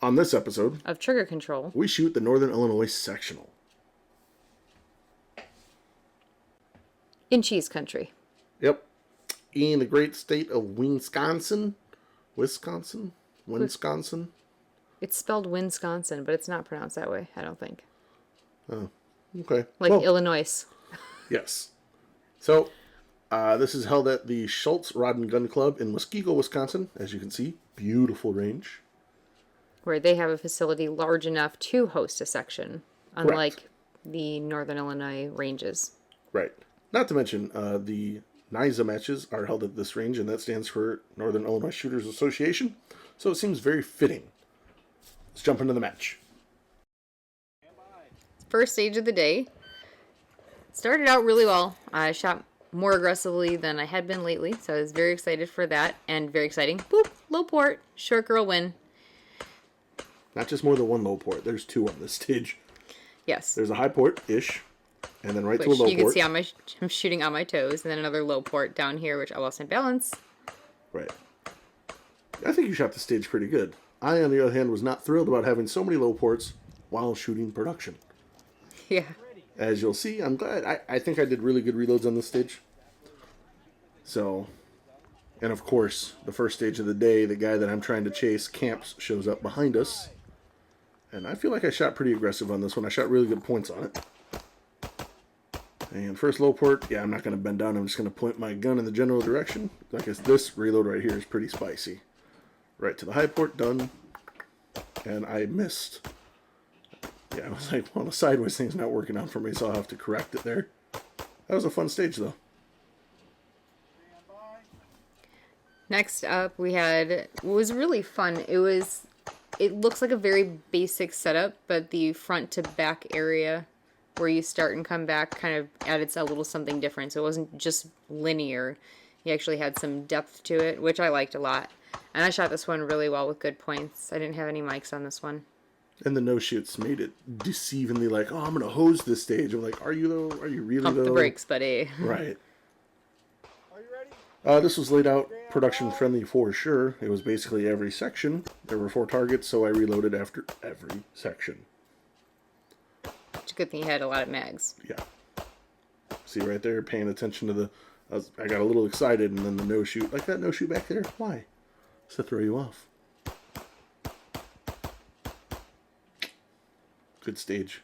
On this episode of Trigger Control, we shoot the Northern Illinois Sectional. In cheese country. Yep. In the great state of Wisconsin. Wisconsin? It's spelled Wisconsin, but it's not pronounced that way, I don't think. Oh, okay. Like Illinois. Yes. So, this is held at the Schultz Rod and Gun Club in Muskego, Wisconsin. As you can see, beautiful range. Where they have a facility large enough to host a section, unlike the Northern Illinois ranges. Right. Not to mention, the NISA matches are held at this range, and that stands for Northern Illinois Shooters Association. So it seems very fitting. Let's jump into the match. First stage of the day. Started out really well. I shot more aggressively than I had been lately, so I was very excited for that, and very exciting. Boop, low port, short girl win. Not just more than one low port. There's two on this stage. Yes. There's a high port-ish, and then to a low port. You can see I'm shooting on my toes, and then another low port down here, which I lost my balance. Right. I think you shot the stage pretty good. I, on the other hand, was not thrilled about having so many low ports while shooting production. Yeah. As you'll see, I'm glad. I think I did really good reloads on this stage. So, and of course, the first stage of the day, the guy that I'm trying to chase, Camps, shows up behind us. And I feel like I shot pretty aggressive on this one. I shot really good points on it. And first low port, yeah, I'm not going to bend down. I'm just going to point my gun in the general direction. Like this reload right here is pretty spicy. Right to the high port, done. And I missed. Yeah, I was like, well, the sideways thing's not working out for me, so I'll have to correct it there. That was a fun stage, though. Next up, we had what was really fun. It looks like a very basic setup, but the front to back area where you start and come back kind of added a little something different. So it wasn't just linear. You actually had some depth to it, which I liked a lot. And I shot this one really well with good points. I didn't have any mics on this one. And the no-shoots made it deceivingly like, oh, I'm going to hose this stage. I'm like, are you, though? Are you really, Pump though? the brakes, buddy. Right. Are you ready? This was laid out production-friendly for sure. It was basically every section. There were 4 targets, so I reloaded after every section. It's a good thing you had a lot of mags. Yeah. See right there, paying attention to the... I got a little excited, and then the no-shoot. Like that no-shoot back there? Why? It's to throw you off. Good stage.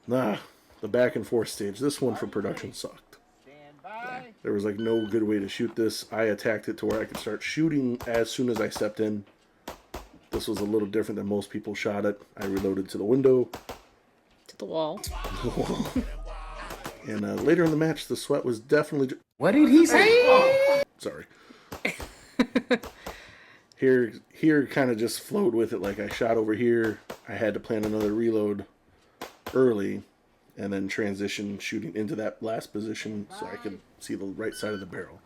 The back and forth stage. This one for production sucked. Yeah. There was like no good way to shoot this. I attacked it to where I could start shooting as soon as I stepped in. This was a little different than most people shot it. I reloaded to the window. To the wall. And later in the match, the sweat was definitely... What did he say? Oh, sorry. Here kind of just flowed with it. Like I shot over here. I had to plan another reload early and then transition shooting into that last position so I could see the right side of the barrel.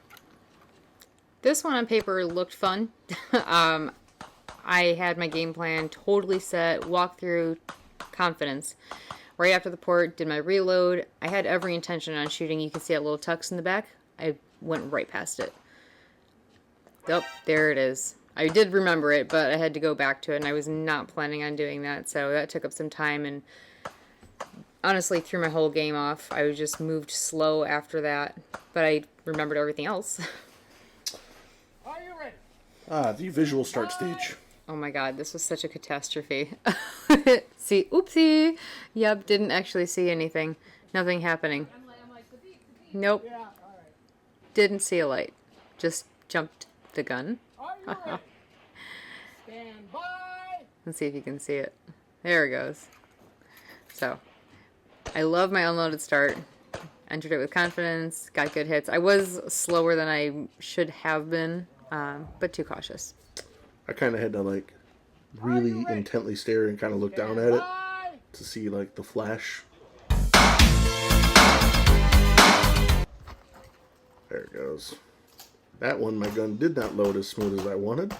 This one on paper looked fun. I had my game plan totally set, walkthrough, confidence. Right after the port, did my reload. I had every intention on shooting. You can see that little tux in the back. I went right past it. Oh, there it is. I did remember it, but I had to go back to it, and I was not planning on doing that, so that took up some time, and honestly threw my whole game off. I was just moved slow after that, but I remembered everything else. Are you ready? The visual start stage. Oh my god, this was such a catastrophe. See, oopsie. Yep, didn't actually see anything. Nothing happening. Nope. Yeah, all right. Didn't see a light. Just jumped the gun. Are you ready? Stand by. Let's see if you can see it. There it goes. So, I love my unloaded start. Entered it with confidence. Got good hits. I was slower than I should have been, but too cautious. I kind of had to like really intently stare and kind of look down at it to see like the flash. There it goes. That one, my gun did not load as smooth as I wanted,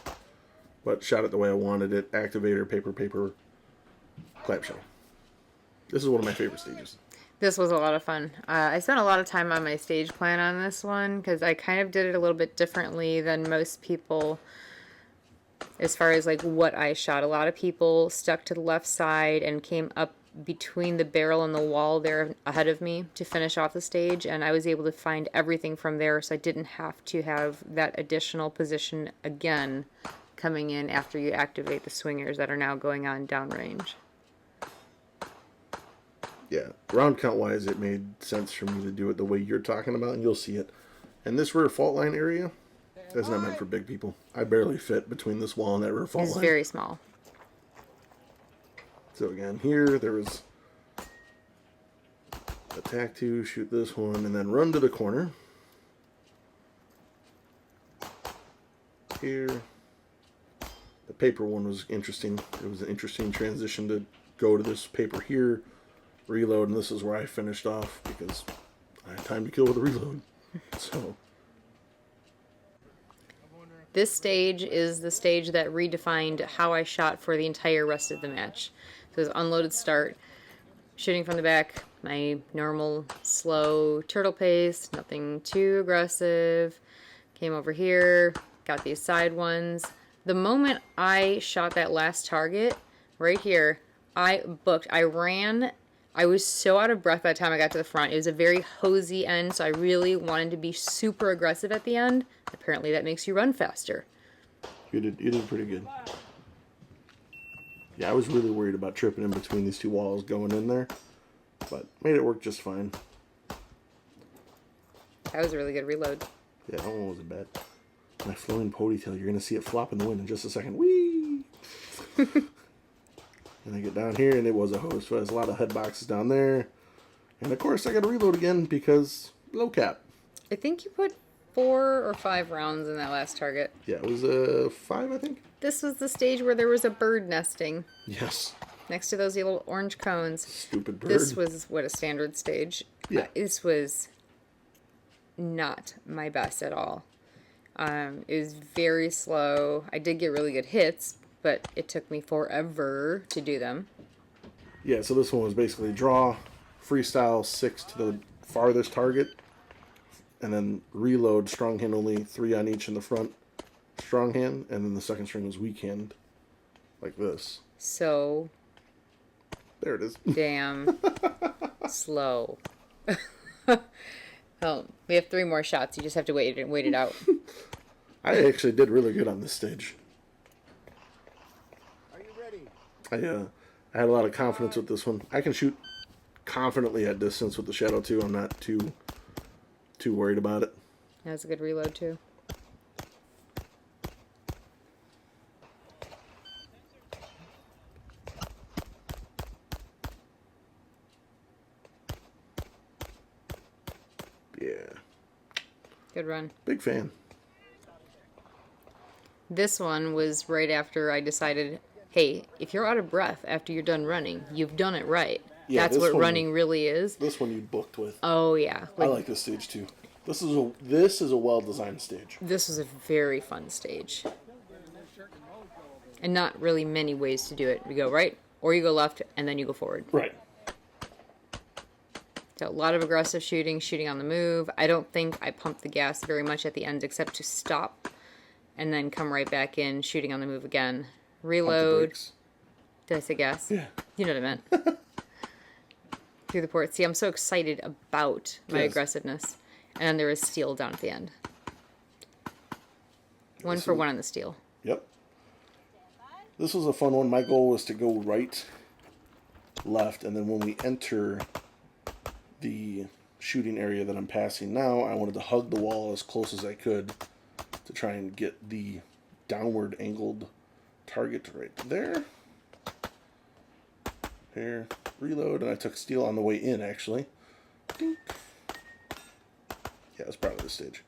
but shot it the way I wanted it. Activator, paper, clapshell. This is one of my favorite stages. This was a lot of fun. I spent a lot of time on my stage plan on this one because I kind of did it a little bit differently than most people as far as like what I shot. A lot of people stuck to the left side and came up between the barrel and the wall there ahead of me to finish off the stage, and I was able to find everything from there, so I didn't have to have that additional position again coming in after you activate the swingers that are now going on downrange. Yeah, round count wise, it made sense for me to do it the way you're talking about, and you'll see it. And this rear fault line area is not meant for big people. I barely fit between this wall and that rear fault It's line. very small. So again, here there was attack 2, shoot this one, and then run to the corner. Here, the paper one was interesting. It was an interesting transition to go to this paper here, reload, and this is where I finished off because I had time to kill with a reload. So this stage is the stage that redefined how I shot for the entire rest of the match. So it was unloaded start, shooting from the back, my normal slow turtle pace, nothing too aggressive. Came over here, got these side ones. The moment I shot that last target, right here, I booked. I ran. I was so out of breath by the time I got to the front. It was a very hosey end, so I really wanted to be super aggressive at the end. Apparently that makes you run faster. you did pretty good. Yeah, I was really worried about tripping in between these two walls going in there, but made it work just fine. That was a really good reload. Yeah, that one wasn't bad. My flowing ponytail, you're going to see it flop in the wind in just a second. Whee! And I get down here, and it was a hose. So there's a lot of head boxes down there. And of course, I got to reload again because low cap. I think you put 4 or 5 rounds in that last target. Yeah, it was 5, I think. This was the stage where there was a bird nesting Yes. next to those little orange cones. Stupid bird. This was what a standard stage. Yeah. This was not my best at all. It was very slow. I did get really good hits, but it took me forever to do them. Yeah, so this one was basically draw, freestyle 6 to the farthest target, and then reload, strong hand only, 3 on each in the front, strong hand, and then the second string was weak hand, like this. So There it is. damn slow. Well, we have 3 more shots. You just have to wait it out. I actually did really good on this stage. Are you ready? I had a lot of confidence with this one. I can shoot confidently at distance with the Shadow 2. I'm not too worried about it. That was a good reload too. Yeah. Good run. Big fan. This one was right after I decided, hey, if you're out of breath after you're done running, you've done it right. Yeah, That's this what one- running really is. This one you booked with. Oh yeah, I like this stage too. This is a well-designed stage. this was a very fun stage, and not really many ways to do it. You go right, or you go left, and then you go forward. Right. So a lot of aggressive shooting on the move. I don't think I pumped the gas very much at the end, except to stop, and then come right back in, shooting on the move again. Pump the Reload. brakes. Did I say gas? Yeah. You know what I meant. Through the port. See, I'm so excited about my Yes. aggressiveness. And then there was steel down at the end. 1 for 1 on the steel. Yep. This was a fun one. My goal was to go right, left, and then when we enter the shooting area that I'm passing now, I wanted to hug the wall as close as I could to try and get the downward angled target right there. Here, reload, and I took steel on the way in, actually. Dink. Yeah, I was proud of this stage.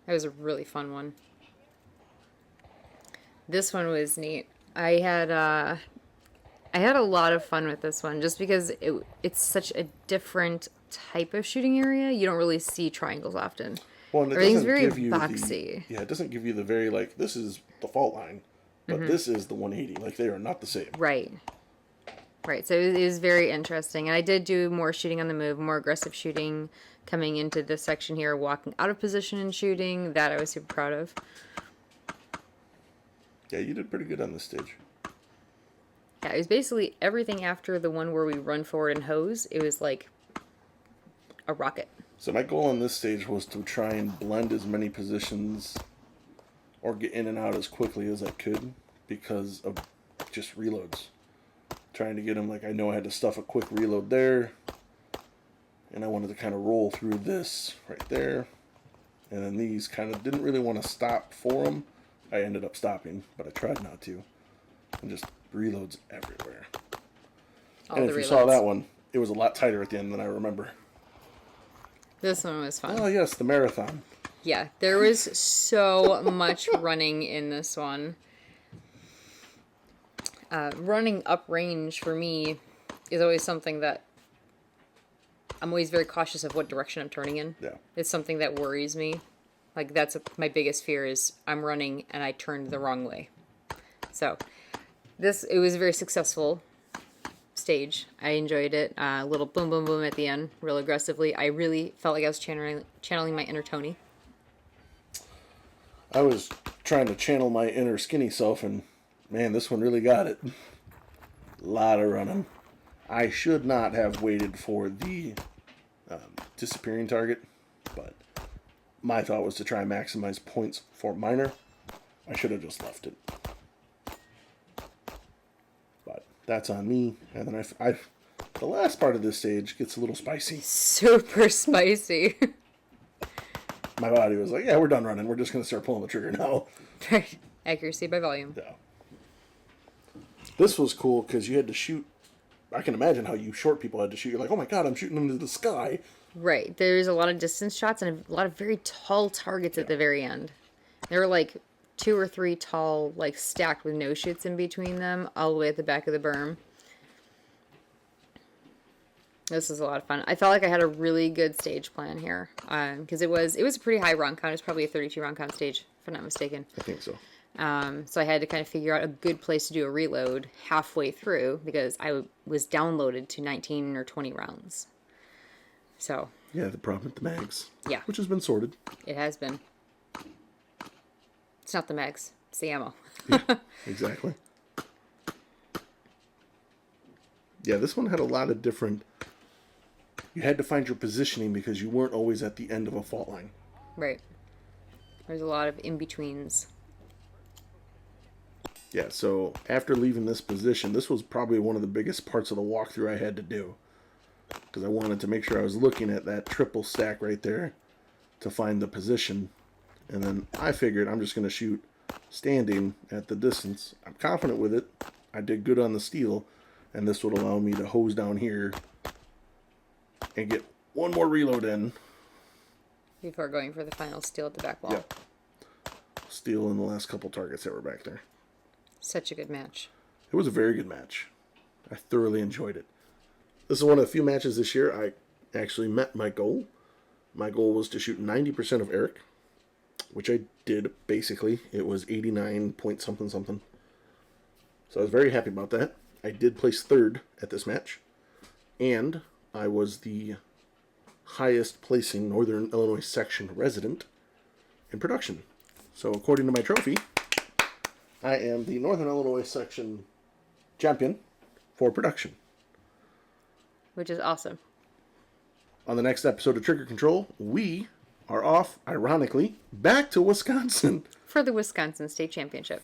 That was a really fun one. This one was neat. I had a lot of fun with this one just because it's such a different type of shooting area. You don't really see triangles often. Well, and it Everything's doesn't very give you boxy. it doesn't give you the very, like, this is the fault line, but this is the 180. Like, they are not the same. Right. Right. So it was very interesting. And I did do more shooting on the move, more aggressive shooting coming into this section here, walking out of position and shooting. That I was super proud of. Yeah, you did pretty good on this stage. Yeah, it was basically everything after the one where we run forward and hose. It was like a rocket. So my goal on this stage was to try and blend as many positions or get in and out as quickly as I could because of just reloads. Trying to get them, like, I know I had to stuff a quick reload there, and I wanted to kind of roll through this right there, and then these kind of didn't really want to stop for them. I ended up stopping, but I tried not to, and just reloads everywhere. And if you saw that one, it was a lot tighter at the end than I remember. This one was fun. Oh yes, the marathon. Yeah, there was so much running in this one. Running uprange for me is always something that I'm always very cautious of what direction I'm turning in. Yeah. It's something that worries me. Like, that's my biggest fear is I'm running and I turned the wrong way. So, it was a very successful stage. I enjoyed it. A little boom, boom, boom at the end, real aggressively. I really felt like I was channeling my inner Tony. I was trying to channel my inner skinny self, and man, this one really got it. A lot of running. I should not have waited for the disappearing target, but my thought was to try and maximize points for minor. I should have just left it. But that's on me. And then the last part of this stage gets a little spicy. Super spicy. My body was like, yeah, we're done running. We're just going to start pulling the trigger now. Right. Accuracy by volume. Yeah. This was cool because you had to shoot. I can imagine how you short people had to shoot. You're like, oh my god, I'm shooting them into the sky. Right. There's a lot of distance shots and a lot of very tall targets at the very end. There were like 2 or 3 tall, like stacked with no shoots in between them, all the way at the back of the berm. This was a lot of fun. I felt like I had a really good stage plan here because it was a pretty high round count. It was probably a 32 round count stage, if I'm not mistaken. I think so. So I had to kind of figure out a good place to do a reload halfway through because I was downloaded to 19 or 20 rounds. So. Yeah, the problem with the mags. Yeah. Which has been sorted. It has been. It's not the mags. It's the ammo. Yeah, exactly. Yeah, this one had a lot of different... You had to find your positioning because you weren't always at the end of a fault line. Right. There's a lot of in-betweens. Yeah, so after leaving this position, this was probably one of the biggest parts of the walkthrough I had to do. Because I wanted to make sure I was looking at that triple stack right there to find the position. And then I figured I'm just going to shoot standing at the distance. I'm confident with it. I did good on the steel. And this would allow me to hose down here and get one more reload in. Before going for the final steal at the back wall. Yep. Steal in the last couple targets that were back there. Such a good match. It was a very good match. I thoroughly enjoyed it. This is one of the few matches this year I actually met my goal. My goal was to shoot 90% of Eric, which I did, basically. It was 89 point something something. So I was very happy about that. I did place third at this match. And I was the highest placing Northern Illinois section resident in production. So according to my trophy, I am the Northern Illinois section champion for production. Which is awesome. On the next episode of Trigger Control, we are off, ironically, back to Wisconsin. For the Wisconsin State Championship.